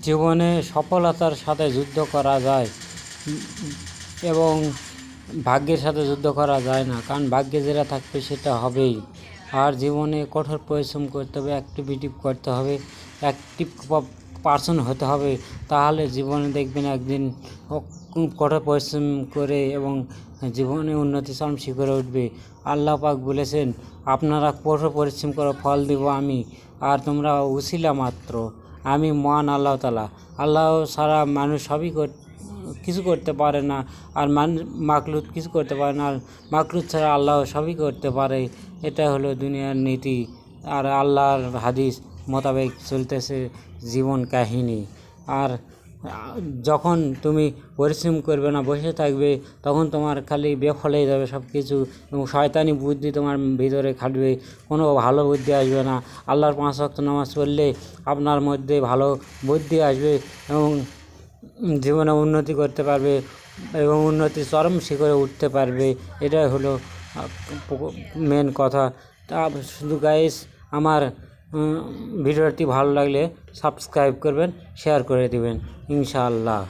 জীবনে সফলতার সাথে যুদ্ধ করা যায় এবং ভাগ্যের সাথে যুদ্ধ করা যায় না, কারণ ভাগ্যে যেটা থাকবে সেটা হবেই। আর জীবনে কঠোর পরিশ্রম করতে হবে, অ্যাক্টিভিটি করতে হবে, অ্যাক্টিভ পার্সন হতে হবে, তাহলে জীবনে দেখবেন একদিন কঠোর পরিশ্রম করে এবং জীবনে উন্নতি চরম শিখরে উঠবে। আল্লাহ পাক বলেছেন, আপনারা কঠোর পরিশ্রম করো, ফল দিব আমি, আর তোমরা উছিলা মাত্র। আমি মহান আল্লাহ তাআলা। আল্লাহ ছাড়া মানুষ সবই কিছু করতে পারে না, আর মাখলুক কিছু করতে পারে না, আর মাখলুক ছাড়া আল্লাহ সবই করতে পারে। এটা হলো দুনিয়ার নীতি, আর আল্লাহর হাদিস মোতাবেক চলতেছে জীবন কাহিনী। আর যখন তুমি পরিশ্রম করবে না, বসে থাকবে, তখন তোমার খালি বেফল হয়ে যাবে সব কিছু, এবং শয়তানি বুদ্ধি তোমার ভিতরে খাটবে, কোনো ভালো বুদ্ধি আসবে না। আল্লাহর 5 ওয়াক্ত নামাজ পড়লে আপনার মধ্যে ভালো বুদ্ধি আসবে এবং জীবনে উন্নতি করতে পারবে এবং উন্নতির চরম শিখরে উঠতে পারবে। এটাই হলো মেন কথা। তা শুধু গাইস, আমার ভিডিওটি ভালো লাগলে সাবস্ক্রাইব করবেন, শেয়ার করে দিবেন ইনশাআল্লাহ।